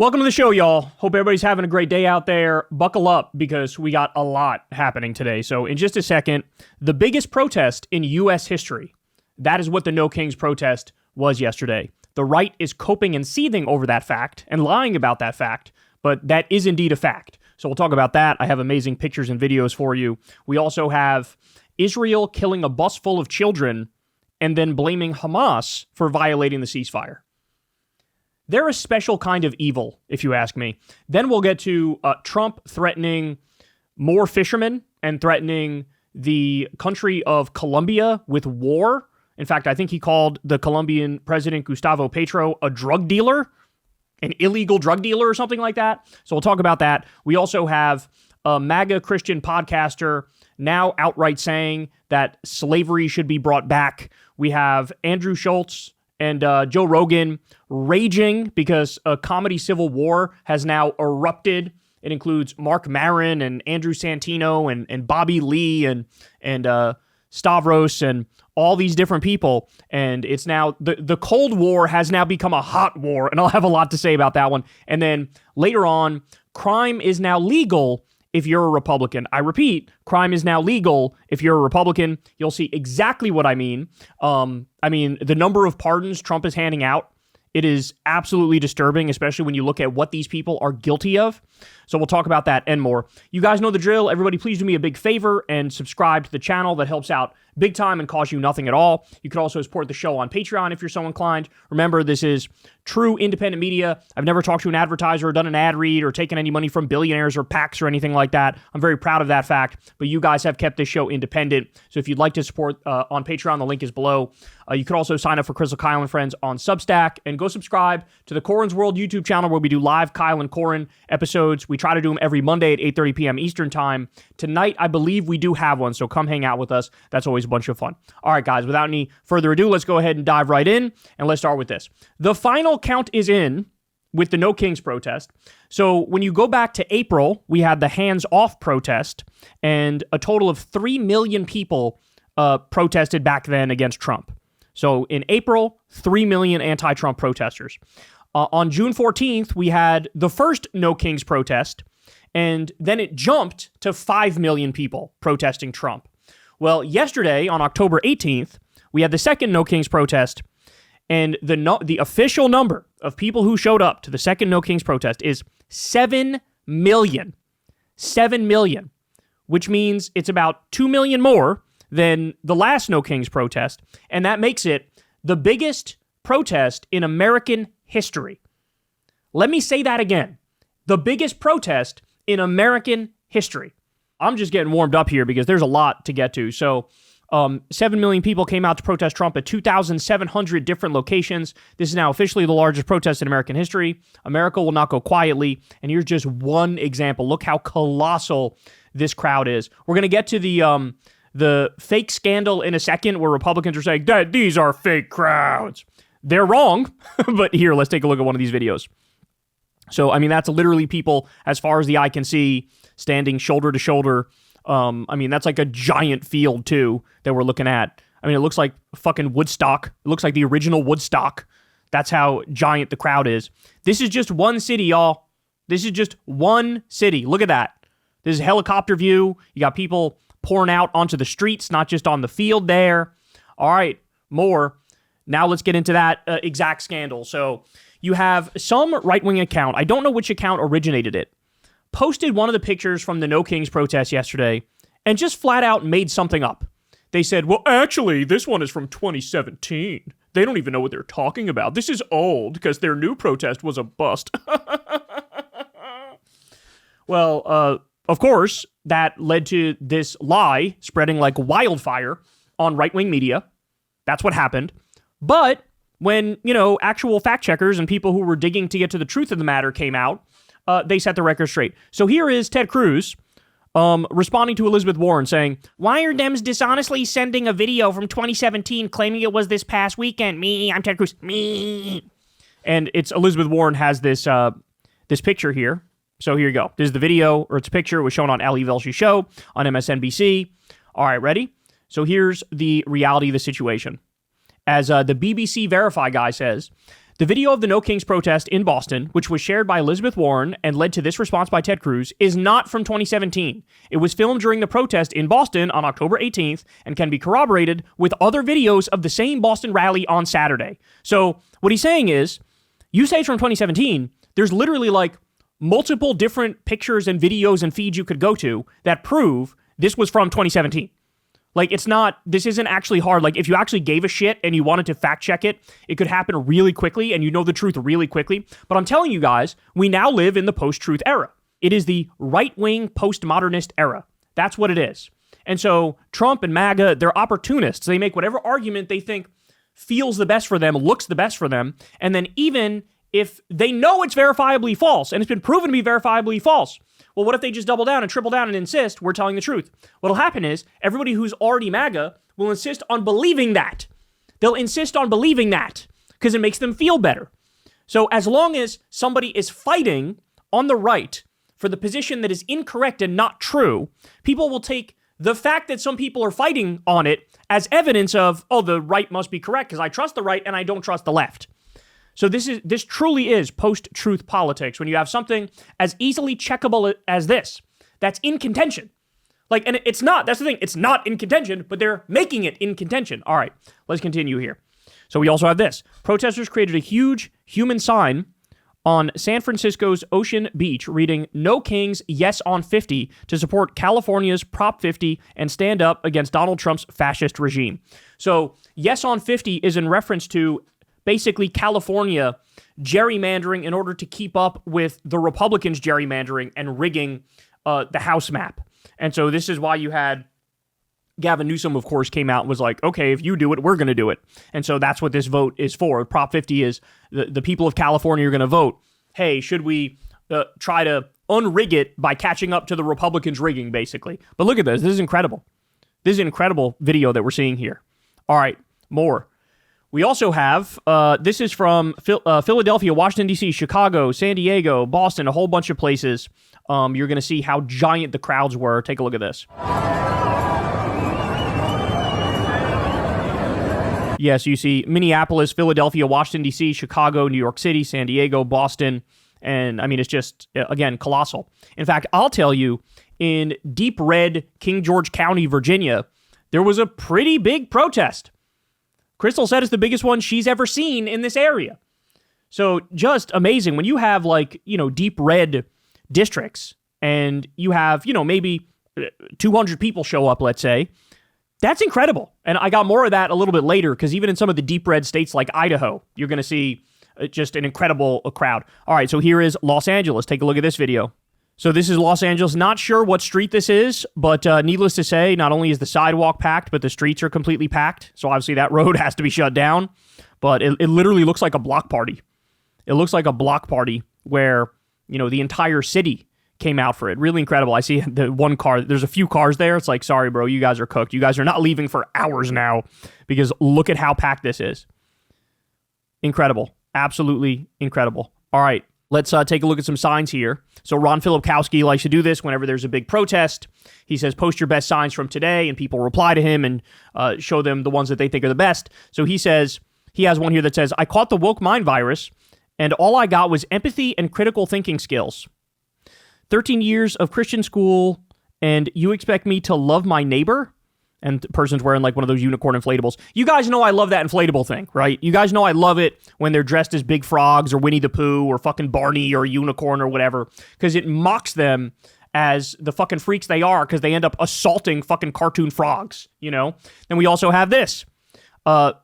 Welcome to the show, y'all. Hope everybody's having a great day out there. Buckle up because we got a lot happening today. So in just a second, the biggest protest in U.S. history. That is what the No Kings protest was yesterday. The right is coping and seething over that fact and lying about that fact, but that is indeed a fact. So we'll talk about that. I have amazing pictures and videos for you. We also have Israel killing a bus full of children and then blaming Hamas for violating the ceasefire. They're a special kind of evil, if you ask me. Then we'll get to Trump threatening more fishermen and threatening the country of Colombia with war. In fact, I think he called the Colombian president, Gustavo Petro, a drug dealer, an illegal drug dealer or something like that. So we'll talk about that. We also have a MAGA Christian podcaster now outright saying that slavery should be brought back. We have Andrew Schultz and Joe Rogan raging because a comedy civil war has now erupted. It includes Mark Maron and Andrew Santino and Bobby Lee and Stavros and all these different people. And it's now, the Cold War has now become a hot war. And I'll have a lot to say about that one. And then later on, crime is now legal if you're a Republican. I repeat, crime is now legal if you're a Republican. You'll see exactly what I mean. The number of pardons Trump is handing out, it is absolutely disturbing, especially when you look at what these people are guilty of. So we'll talk about that and more. You guys know the drill. Everybody, please do me a big favor and subscribe to the channel. That helps out big time and costs you nothing at all. You can also support the show on Patreon if you're so inclined. Remember, this is true independent media. I've never talked to an advertiser or done an ad read or taken any money from billionaires or PACs or anything like that. I'm very proud of that fact, but you guys have kept this show independent. So if you'd like to support on Patreon, the link is below. You can also sign up for Crystal Kyle and Friends on Substack and go subscribe to the Corin's World YouTube channel where we do live Kyle and Corin episodes. We try to do them every Monday at 8:30 p.m. Eastern time. Tonight, I believe we do have one, so come hang out with us. That's always a bunch of fun. All right, guys, without any further ado, let's go ahead and dive right in, and let's start with this. The final count is in with the No Kings protest. So when you go back to April, we had the Hands Off protest, and a total of 3 million people protested back then against Trump. So in April, 3 million anti-Trump protesters. On June 14th, we had the first No Kings protest, and then it jumped to 5 million people protesting Trump. Well, yesterday, on October 18th, we had the second No Kings protest, and the official number of people who showed up to the second No Kings protest is 7 million. 7 million, which means it's about 2 million more than the last No Kings protest, and that makes it the biggest protest in American history. Let me say that again. The biggest protest in American history. I'm just getting warmed up here because there's a lot to get to. So 7 million people came out to protest Trump at 2,700 different locations. This is now officially the largest protest in American history. America will not go quietly. And here's just one example. Look how colossal this crowd is. We're going to get to the fake scandal in a second where Republicans are saying that these are fake crowds. They're wrong. But here, let's take a look at one of these videos. So, that's literally people as far as the eye can see standing shoulder to shoulder. That's like a giant field, too, that we're looking at. It looks like fucking Woodstock. It looks like the original Woodstock. That's how giant the crowd is. This is just one city, y'all. This is just one city. Look at that. This is a helicopter view. You got people pouring out onto the streets, not just on the field there. All right, more. Now let's get into that exact scandal. So you have some right-wing account, I don't know which account originated it, posted one of the pictures from the No Kings protest yesterday and just flat out made something up. They said, well, actually, this one is from 2017. They don't even know what they're talking about. This is old because their new protest was a bust. Well, of course, that led to this lie spreading like wildfire on right-wing media. That's what happened. But when, actual fact checkers and people who were digging to get to the truth of the matter came out, they set the record straight. So here is Ted Cruz responding to Elizabeth Warren saying, why are Dems dishonestly sending a video from 2017 claiming it was this past weekend? Me, I'm Ted Cruz. Me. And it's Elizabeth Warren has this picture here. So here you go. This is the video, or it's a picture. It was shown on Ali Velshi show on MSNBC. All right, ready? So here's the reality of the situation. As the BBC Verify guy says, The video of the No Kings protest in Boston, which was shared by Elizabeth Warren and led to this response by Ted Cruz, is not from 2017. It was filmed during the protest in Boston on October 18th and can be corroborated with other videos of the same Boston rally on Saturday. So what he's saying is, you say it's from 2017, there's literally like multiple different pictures and videos and feeds you could go to that prove this was from 2017. Like, this isn't actually hard. Like, if you actually gave a shit and you wanted to fact check it, it could happen really quickly and you know the truth really quickly. But I'm telling you guys, we now live in the post-truth era. It is the right-wing postmodernist era. That's what it is. And so Trump and MAGA, they're opportunists. They make whatever argument they think feels the best for them, looks the best for them. And then even if they know it's verifiably false, and it's been proven to be verifiably false, well, what if they just double down and triple down and insist we're telling the truth? What'll happen is everybody who's already MAGA will insist on believing that. They'll insist on believing that because it makes them feel better. So as long as somebody is fighting on the right for the position that is incorrect and not true, people will take the fact that some people are fighting on it as evidence of, oh, the right must be correct because I trust the right and I don't trust the left. So this truly is post-truth politics when you have something as easily checkable as this that's in contention. Like, and it's not, that's the thing, it's not in contention, but they're making it in contention. All right, let's continue here. So we also have this. Protesters created a huge human sign on San Francisco's Ocean Beach reading "No Kings, Yes on 50" to support California's Prop 50 and stand up against Donald Trump's fascist regime. So Yes on 50 is in reference to basically California gerrymandering in order to keep up with the Republicans gerrymandering and rigging the House map. And so this is why you had Gavin Newsom, of course, came out and was like, okay, if you do it, we're going to do it. And so that's what this vote is for. Prop 50 is the people of California are going to vote. Hey, should we try to unrig it by catching up to the Republicans rigging, basically? But look at this. This is incredible. This is an incredible video that we're seeing here. All right, more. We also have, this is from Philadelphia, Washington, D.C., Chicago, San Diego, Boston, a whole bunch of places. You're going to see how giant the crowds were. Take a look at this. Yes, you see Minneapolis, Philadelphia, Washington, D.C., Chicago, New York City, San Diego, Boston. And I mean, it's just, again, colossal. In fact, I'll tell you, in deep red King George County, Virginia, there was a pretty big protest. Crystal said it's the biggest one she's ever seen in this area. So just amazing. When you have deep red districts and you have, maybe 200 people show up, let's say, that's incredible. And I got more of that a little bit later because even in some of the deep red states like Idaho, you're going to see just an incredible crowd. All right, so here is Los Angeles. Take a look at this video. So this is Los Angeles. Not sure what street this is, but needless to say, not only is the sidewalk packed, but the streets are completely packed. So obviously that road has to be shut down. But it literally looks like a block party. It looks like a block party where, the entire city came out for it. Really incredible. I see the one car. There's a few cars there. It's like, sorry, bro, you guys are cooked. You guys are not leaving for hours now because look at how packed this is. Incredible. Absolutely incredible. All right. Let's take a look at some signs here. So Ron Filipkowski likes to do this whenever there's a big protest. He says, post your best signs from today, and people reply to him and show them the ones that they think are the best. So he says, he has one here that says, I caught the woke mind virus, and all I got was empathy and critical thinking skills. 13 years of Christian school, and you expect me to love my neighbor? And the person's wearing like one of those unicorn inflatables. You guys know I love that inflatable thing, right? You guys know I love it when they're dressed as big frogs or Winnie the Pooh or fucking Barney or a unicorn or whatever, because it mocks them as the fucking freaks they are because they end up assaulting fucking cartoon frogs, Then we also have this,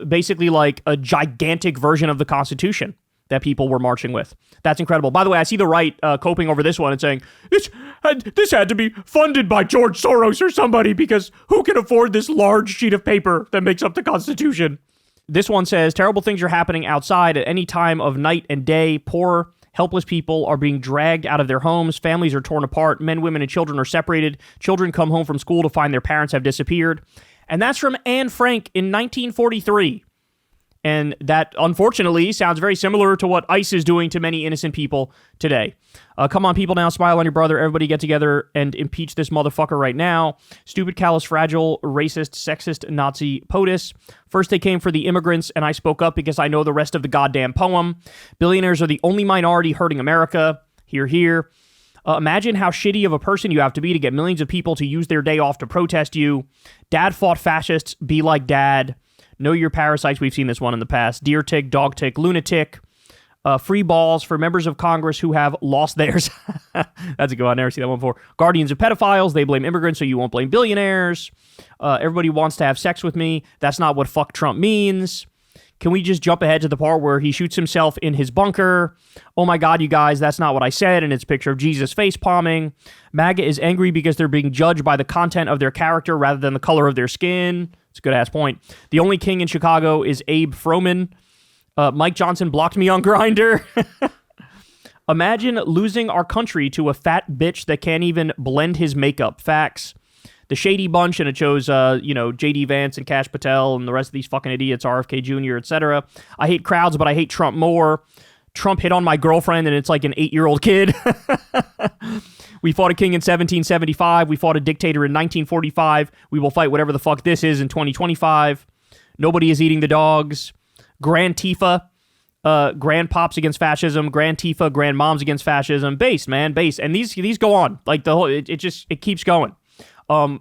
basically like a gigantic version of the Constitution that people were marching with. That's incredible. By the way, I see the right coping over this one and saying, this had to be funded by George Soros or somebody because who can afford this large sheet of paper that makes up the Constitution? This one says, terrible things are happening outside at any time of night and day. Poor, helpless people are being dragged out of their homes. Families are torn apart. Men, women, and children are separated. Children come home from school to find their parents have disappeared. And that's from Anne Frank in 1943. And that, unfortunately, sounds very similar to what ICE is doing to many innocent people today. Come on, people now, smile on your brother. Everybody get together and impeach this motherfucker right now. Stupid, callous, fragile, racist, sexist, Nazi POTUS. First they came for the immigrants, and I spoke up because I know the rest of the goddamn poem. Billionaires are the only minority hurting America. Hear, hear. Imagine how shitty of a person you have to be to get millions of people to use their day off to protest you. Dad fought fascists. Be like dad. Know your parasites. We've seen this one in the past. Deer tick, dog tick, lunatic. Free balls for members of Congress who have lost theirs. That's a good one. I've never seen that one before. Guardians of pedophiles. They blame immigrants, so you won't blame billionaires. Everybody wants to have sex with me. That's not what fuck Trump means. Can we just jump ahead to the part where he shoots himself in his bunker? Oh my God, you guys, that's not what I said. And it's a picture of Jesus face palming. MAGA is angry because they're being judged by the content of their character rather than the color of their skin. It's a good ass point. The only king in Chicago is Abe Froman. Mike Johnson blocked me on Grindr. Imagine losing our country to a fat bitch that can't even blend his makeup. Facts. The Shady Bunch, and it shows, J.D. Vance and Kash Patel and the rest of these fucking idiots, RFK Jr., etc. I hate crowds, but I hate Trump more. Trump hit on my girlfriend, and it's like an 8-year-old kid. We fought a king in 1775. We fought a dictator in 1945. We will fight whatever the fuck this is in 2025. Nobody is eating the dogs. Grand Tifa. Grandpops against fascism. Grand Tifa. Grandmoms against fascism. Base, man, base. And these go on. Like, the whole, it keeps going.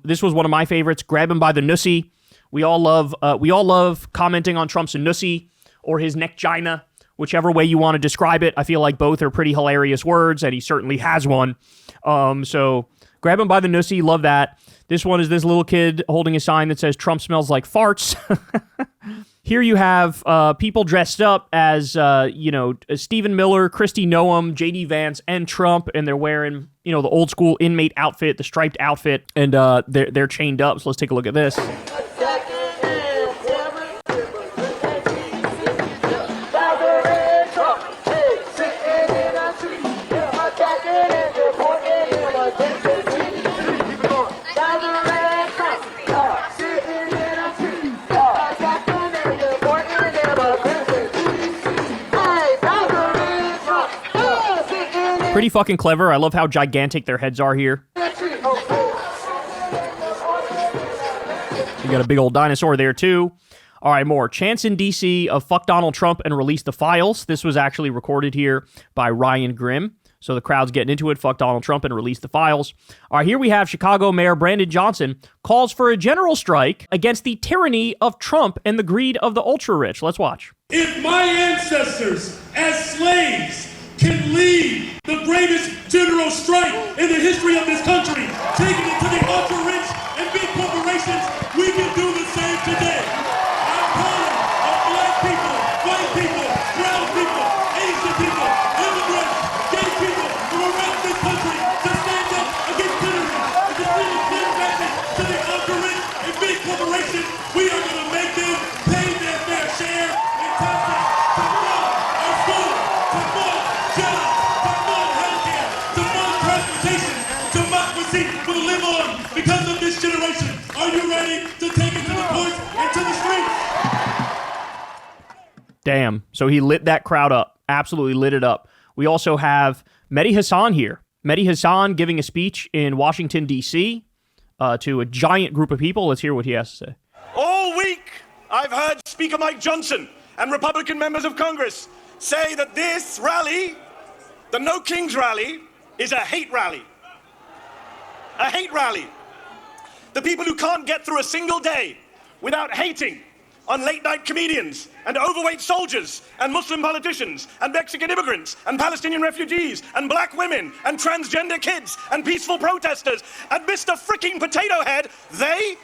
This was one of my favorites. Grab him by the nussy. We all love commenting on Trump's nussy or his neckgina, whichever way you want to describe it. I feel like both are pretty hilarious words, and he certainly has one. So grab him by the nussy. Love that. This one is this little kid holding a sign that says Trump smells like farts. Here you have people dressed up as, Stephen Miller, Kristi Noem, J.D. Vance, and Trump, and they're wearing, the old school inmate outfit, the striped outfit, and they're chained up. So let's take a look at this. Pretty fucking clever. I love how gigantic their heads are here. You got a big old dinosaur there, too. All right, more. Chants in D.C. of fuck Donald Trump and release the files. This was actually recorded here by Ryan Grimm. So the crowd's getting into it. Fuck Donald Trump and release the files. All right, here we have Chicago Mayor Brandon Johnson calls for a general strike against the tyranny of Trump and the greed of the ultra-rich. Let's watch. If my ancestors as slaves can lead the greatest general strike in the history of this country, taking it to the ultra-rich and big corporations, we can do the same today. I'm calling on black people, white people, brown people, Asian people, immigrants, gay people from around this country to stand up against tyranny and to send a clear message to the ultra-rich and big corporations. We are going to make them pay their fair share in taxes to fund our schools, to fund jobs, to fund healthcare, to fund transportation, democracy will live on because of this generation. Are you ready to take it to the courts and to the streets? Damn. So he lit that crowd up. Absolutely lit it up. We also have Mehdi Hasan here. Mehdi Hasan giving a speech in Washington, D.C. To a giant group of people. Let's hear what he has to say. All week, I've heard Speaker Mike Johnson and Republican members of Congress say that this rally, the No Kings rally, is a hate rally. A hate rally. The people who can't get through a single day without hating on late-night comedians and overweight soldiers and Muslim politicians and Mexican immigrants and Palestinian refugees and black women and transgender kids and peaceful protesters and Mr. Freaking Potato Head, they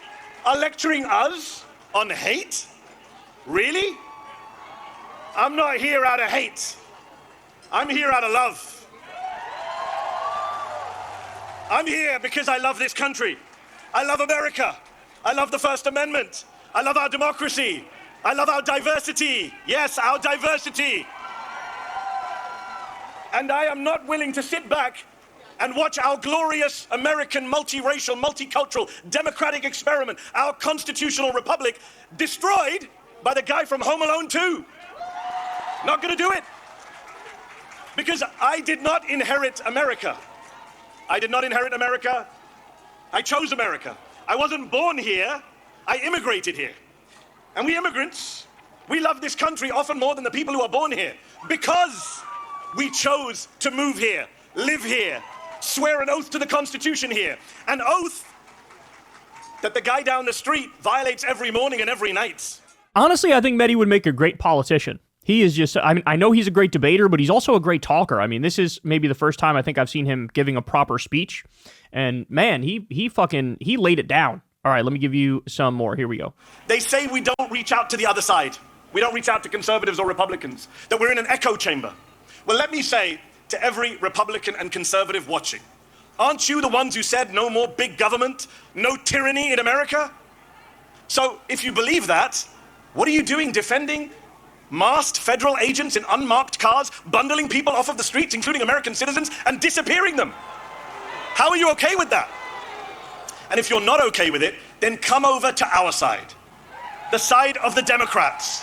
are lecturing us on hate? Really? I'm not here out of hate. I'm here out of love. I'm here because I love this country. I love America. I love the First Amendment. I love our democracy. I love our diversity. Yes, our diversity. And I am not willing to sit back and watch our glorious American multiracial, multicultural, democratic experiment, our constitutional republic, destroyed by the guy from Home Alone 2. Not gonna do it. Because I did not inherit America. I did not inherit America. I chose America. I wasn't born here. I immigrated here. And we immigrants, we love this country often more than the people who are born here because we chose to move here, live here, swear an oath to the Constitution here. An oath that the guy down the street violates every morning and every night. Honestly, I think Mehdi would make a great politician. He is just, I mean, I know he's a great debater, but he's also a great talker. I mean, this is maybe the first time I think I've seen him giving a proper speech. And man, he laid it down. All right, let me give you some more. Here we go. They say we don't reach out to the other side. We don't reach out to conservatives or Republicans, that we're in an echo chamber. Well, let me say to every Republican and conservative watching, aren't you the ones who said no more big government, no tyranny in America? So if you believe that, what are you doing defending masked federal agents in unmarked cars, bundling people off of the streets, including American citizens, and disappearing them? How are you okay with that? And if you're not okay with it, then come over to our side. The side of the Democrats.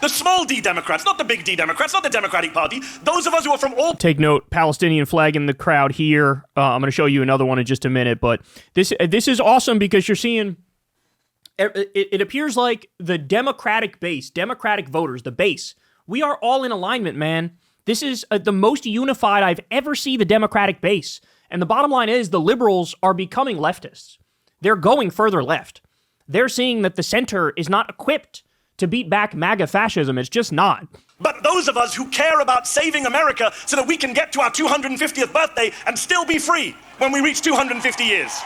The small D Democrats, not the big D Democrats, not the Democratic Party. Those of us who are from all... Take note, Palestinian flag in the crowd here. I'm going to show you another one in just a minute, but this is awesome because you're seeing... It appears like the Democratic base, Democratic voters, the base, we are all in alignment, man. This is the most unified I've ever seen the Democratic base. And the bottom line is the liberals are becoming leftists. They're going further left. They're seeing that the center is not equipped to beat back MAGA fascism. It's just not. But those of us who care about saving America so that we can get to our 250th birthday and still be free when we reach 250 years.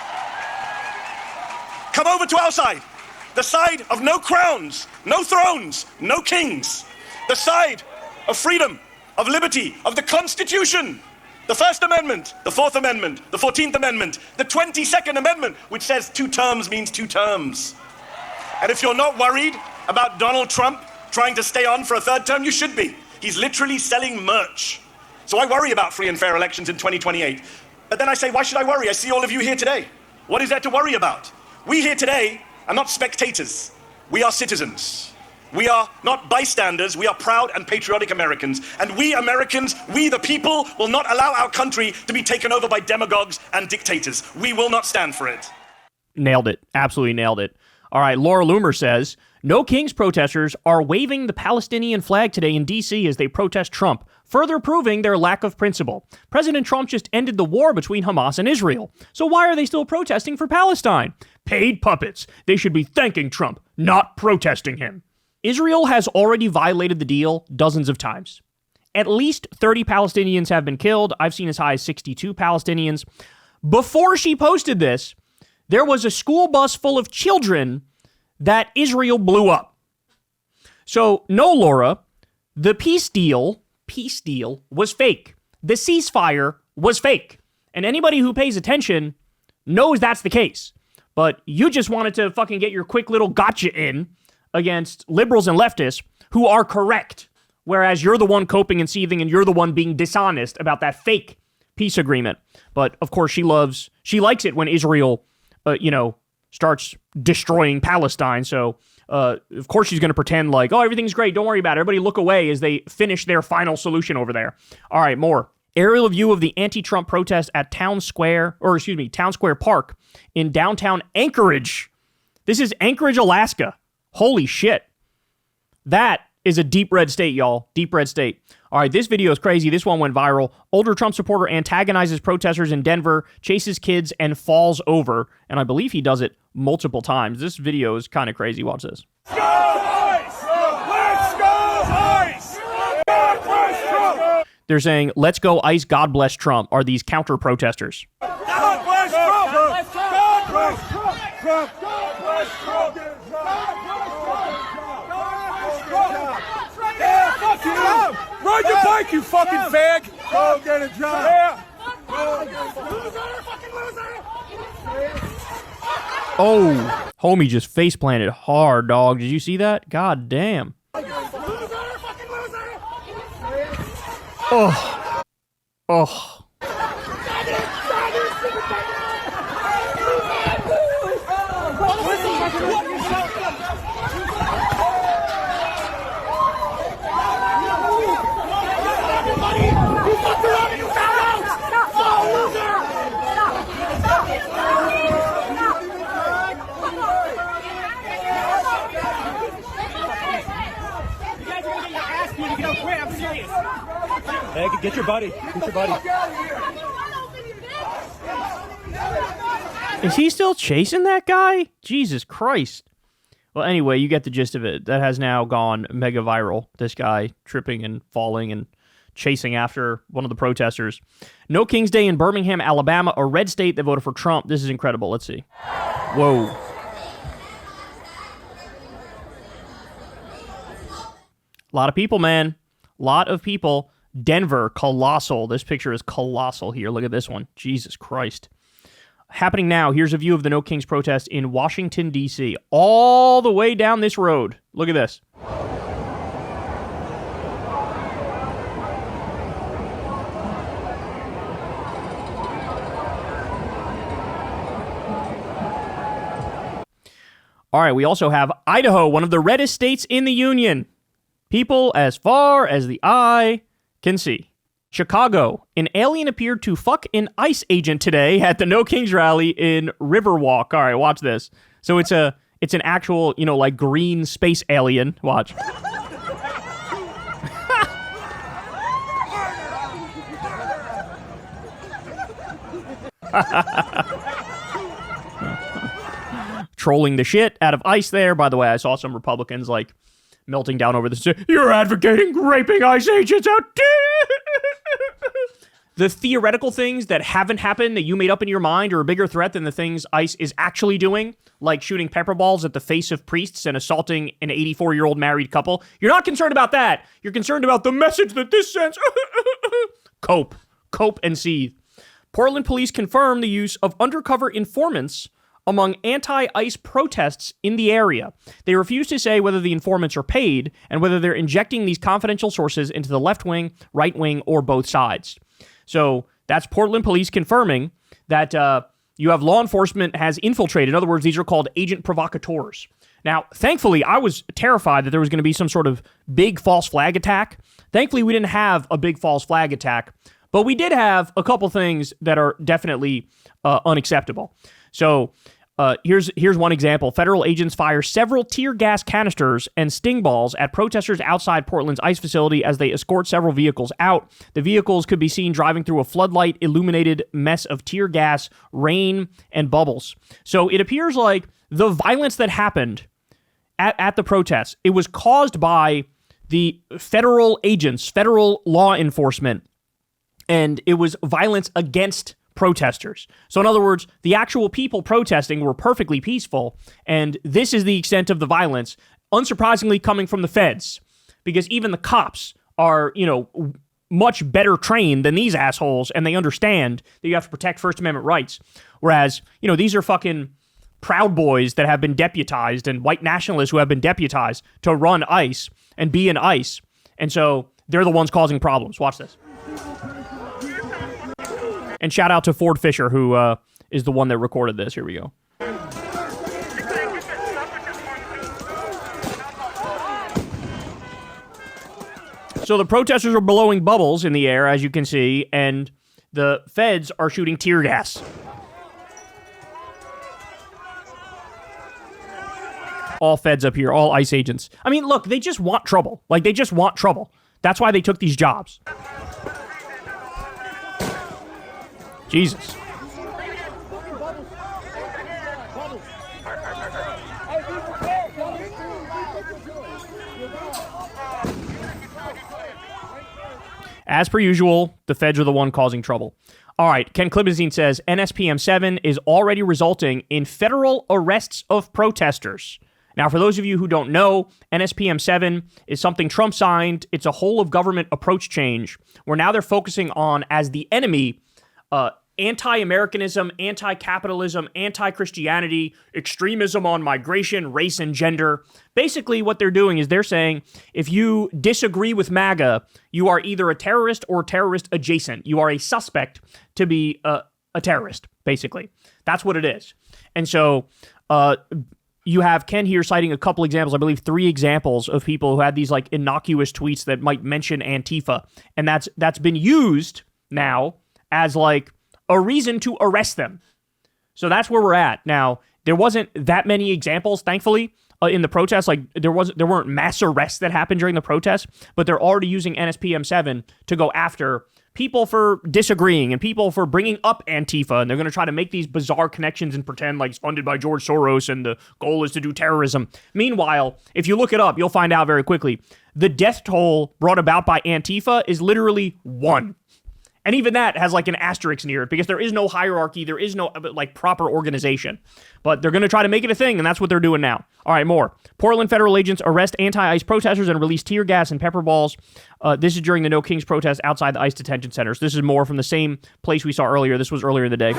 Come over to our side. The side of no crowns, no thrones, no kings. The side of freedom, of liberty, of the Constitution. The First Amendment, the Fourth Amendment, the 14th Amendment, the 22nd Amendment, which says 2 terms means 2 terms. And if you're not worried about Donald Trump trying to stay on for a 3rd term, you should be. He's literally selling merch. So I worry about free and fair elections in 2028. But then I say, why should I worry? I see all of you here today. What is there to worry about? We here today are not spectators. We are citizens. We are not bystanders. We are proud and patriotic Americans. And we Americans, we the people, will not allow our country to be taken over by demagogues and dictators. We will not stand for it. Nailed it. Absolutely nailed it. All right, Laura Loomer says, no Kings protesters are waving the Palestinian flag today in D.C. as they protest Trump, further proving their lack of principle. President Trump just ended the war between Hamas and Israel. So why are they still protesting for Palestine? Paid puppets. They should be thanking Trump, not protesting him. Israel has already violated the deal dozens of times. At least 30 Palestinians have been killed. I've seen as high as 62 Palestinians. Before she posted this, there was a school bus full of children that Israel blew up. So, no, Laura, the peace deal was fake. The ceasefire was fake. And anybody who pays attention knows that's the case. But you just wanted to fucking get your quick little gotcha in against liberals and leftists who are correct. Whereas you're the one coping and seething and you're the one being dishonest about that fake peace agreement. But of course she likes it when Israel, starts destroying Palestine. So, of course she's going to pretend like, oh, everything's great. Don't worry about it. Everybody look away as they finish their final solution over there. All right, more. Aerial view of the anti-Trump protest at Town Square Park in downtown Anchorage. This is Anchorage, Alaska. Holy shit. That is a deep red state, y'all. Deep red state. All right, this video is crazy. This one went viral. Older Trump supporter antagonizes protesters in Denver, chases kids, and falls over. And I believe he does it multiple times. This video is kind of crazy. Watch this. Let's go, ICE! Let's go, ICE! God bless Trump! They're saying, let's go, ICE, God bless Trump, are these counter-protesters. God bless Trump! God bless Trump! God bless Trump! Yeah, fuck you up! Ride your bike, you fucking fag! Go get a job! Yeah! Loser! Fucking loser! Oh, homie just face planted hard, dog. Did you see that? God damn. Oh. Oh. your buddy. Get your buddy. Is he still chasing that guy? Jesus Christ. Well, anyway, you get the gist of it. That has now gone mega viral. This guy tripping and falling and chasing after one of the protesters. No King's Day in Birmingham, Alabama, a red state that voted for Trump. This is incredible. Let's see. Whoa. A lot of people, man. A lot of people. Denver, colossal. This picture is colossal here. Look at this one. Jesus Christ. Happening now. Here's a view of the No Kings protest in Washington, D.C. All the way down this road. Look at this. All right, we also have Idaho, one of the reddest states in the Union. People as far as the eye can see. Chicago, an alien appeared to fuck an ICE agent today at the No Kings rally in Riverwalk. All right, watch this. So it's an actual, like green space alien. Watch. Trolling the shit out of ICE there. By the way, I saw some Republicans like melting down over this. You're advocating raping ICE agents out there. The theoretical things that haven't happened that you made up in your mind are a bigger threat than the things ICE is actually doing, like shooting pepper balls at the face of priests and assaulting an 84-year-old married couple. You're not concerned about that. You're concerned about the message that this sends. Cope and seethe. Portland police confirm the use of undercover informants among anti-ICE protests in the area. They refuse to say whether the informants are paid and whether they're injecting these confidential sources into the left wing, right wing, or both sides. So that's Portland police confirming that you have law enforcement has infiltrated. In other words, these are called agent provocateurs. Now, thankfully, I was terrified that there was going to be some sort of big false flag attack. Thankfully, we didn't have a big false flag attack, but we did have a couple things that are definitely unacceptable. So here's one example. Federal agents fire several tear gas canisters and sting balls at protesters outside Portland's ICE facility as they escort several vehicles out. The vehicles could be seen driving through a floodlight illuminated mess of tear gas, rain, and bubbles. So it appears like the violence that happened at the protests, it was caused by the federal agents, federal law enforcement, and it was violence against protesters. So in other words, the actual people protesting were perfectly peaceful, and this is the extent of the violence, unsurprisingly coming from the feds, because even the cops are, much better trained than these assholes, and they understand that you have to protect First Amendment rights. Whereas, these are fucking Proud Boys that have been deputized and white nationalists who have been deputized to run ICE and be in ICE, and so they're the ones causing problems. Watch this. And shout out to Ford Fisher, who is the one that recorded this. Here we go. So the protesters are blowing bubbles in the air, as you can see, and the feds are shooting tear gas. All feds up here, all ICE agents. I mean, look, they just want trouble. Like, they just want trouble. That's why they took these jobs. Jesus. As per usual, the feds are the one causing trouble. All right, Ken Klibenstein says, NSPM 7 is already resulting in federal arrests of protesters. Now, for those of you who don't know, NSPM 7 is something Trump signed. It's a whole-of-government approach change, where now they're focusing on, as the enemy, anti-Americanism, anti-capitalism, anti-Christianity, extremism on migration, race, and gender. Basically, what they're doing is they're saying, if you disagree with MAGA, you are either a terrorist or terrorist adjacent. You are a suspect to be a terrorist, basically. That's what it is. And so you have Ken here citing a couple examples, I believe 3 examples of people who had these like innocuous tweets that might mention Antifa. And that's been used now as like a reason to arrest them. So that's where we're at. Now, there wasn't that many examples, thankfully, in the protests. Like there weren't mass arrests that happened during the protests, but they're already using NSPM 7 to go after people for disagreeing and people for bringing up Antifa, and they're going to try to make these bizarre connections and pretend like it's funded by George Soros and the goal is to do terrorism. Meanwhile, if you look it up, you'll find out very quickly, the death toll brought about by Antifa is literally 1. And even that has like an asterisk near it because there is no hierarchy. There is no like proper organization. But they're going to try to make it a thing, and that's what they're doing now. All right, more. Portland federal agents arrest anti-ICE protesters and release tear gas and pepper balls. This is during the No Kings protest outside the ICE detention centers. This is more from the same place we saw earlier. This was earlier in the day.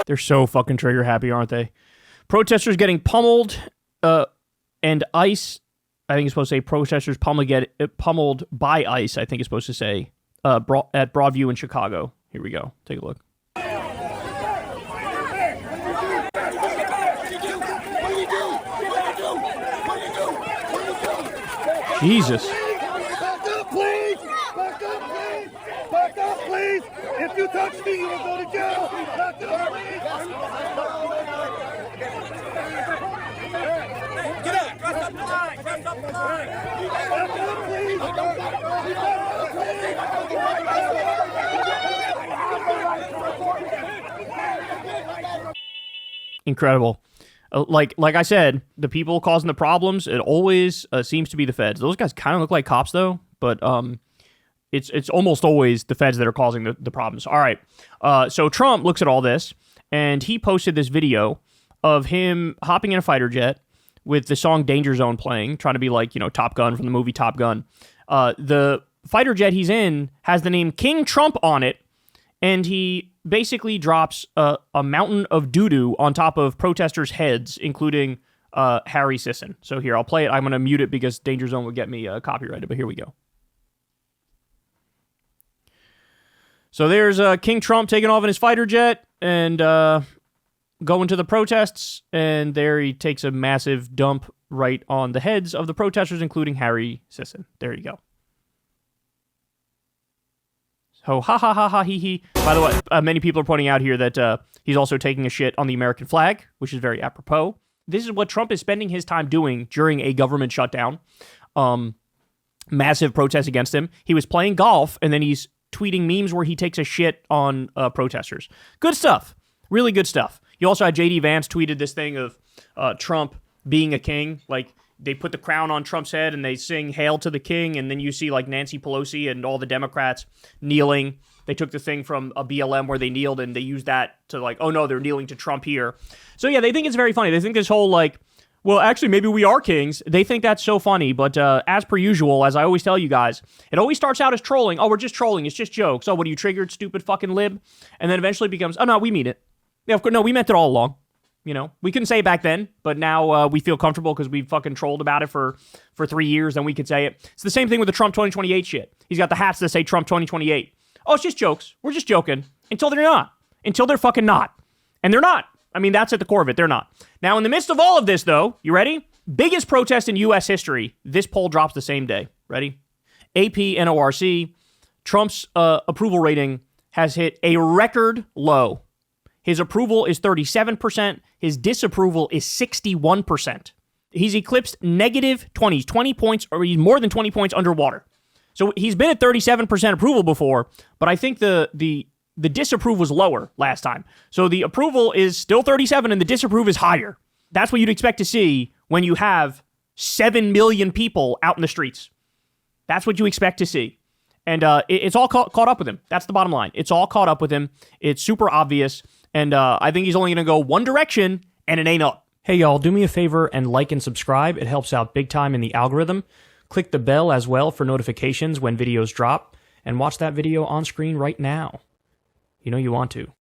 They're so fucking trigger happy, aren't they? Protesters getting pummeled, and ICE, I think it's supposed to say protesters pummeled by ICE, I think it's supposed to say, at Broadview in Chicago. Here we go. Take a look. Jesus. Back up, please! Back up, please! Back up, please! If you touch me, you will go to jail! Back up, please! Get out! Dress up the line! Dress up the line! Back up, please! Incredible. Like I said, the people causing the problems, it always seems to be the feds. Those guys kind of look like cops, though, but it's almost always the feds that are causing the problems. All right, so Trump looks at all this, and he posted this video of him hopping in a fighter jet with the song Danger Zone playing, trying to be like, Top Gun from the movie Top Gun. The fighter jet he's in has the name King Trump on it, and he basically drops a mountain of doo-doo on top of protesters' heads, including Harry Sisson. So here, I'll play it. I'm going to mute it because Danger Zone would get me copyrighted, but here we go. So there's King Trump taking off in his fighter jet and going to the protests, and there he takes a massive dump right on the heads of the protesters, including Harry Sisson. There you go. So, ha ha ha ha hee hee. By the way, many people are pointing out here that he's also taking a shit on the American flag, which is very apropos. This is what Trump is spending his time doing during a government shutdown. Massive protests against him. He was playing golf, and then he's tweeting memes where he takes a shit on protesters. Good stuff. Really good stuff. You also had J.D. Vance tweeted this thing of Trump being a king, like, they put the crown on Trump's head and they sing Hail to the King, and then you see like Nancy Pelosi and all the Democrats kneeling. They took the thing from a BLM where they kneeled and they used that to like, oh no, they're kneeling to Trump here. So yeah, they think it's very funny. They think this whole like, well, actually maybe we are kings. They think that's so funny, but as per usual, as I always tell you guys, it always starts out as trolling. Oh, we're just trolling. It's just jokes. Oh, what are you triggered, stupid fucking lib? And then eventually becomes, oh no, we mean it. Yeah, of course, no, we meant it all along. We couldn't say it back then, but now we feel comfortable because we fucking trolled about it for 3 years, and we could say it. It's the same thing with the Trump 2028 shit. He's got the hats that say Trump 2028. Oh, it's just jokes. We're just joking. Until they're not. Until they're fucking not. And they're not. I mean, that's at the core of it. They're not. Now, in the midst of all of this, though, you ready? Biggest protest in U.S. history. This poll drops the same day. Ready? AP NORC. Trump's approval rating has hit a record low. His approval is 37%. His disapproval is 61%. He's eclipsed negative 20 points, or he's more than 20 points underwater. So he's been at 37% approval before, but I think the disapprove was lower last time. So the approval is still 37 and the disapprove is higher. That's what you'd expect to see when you have 7 million people out in the streets. That's what you expect to see. And it's all caught up with him. That's the bottom line. It's all caught up with him. It's super obvious. And I think he's only going to go one direction, and it ain't up. Hey, y'all, do me a favor and like and subscribe. It helps out big time in the algorithm. Click the bell as well for notifications when videos drop, and watch that video on screen right now. You know you want to.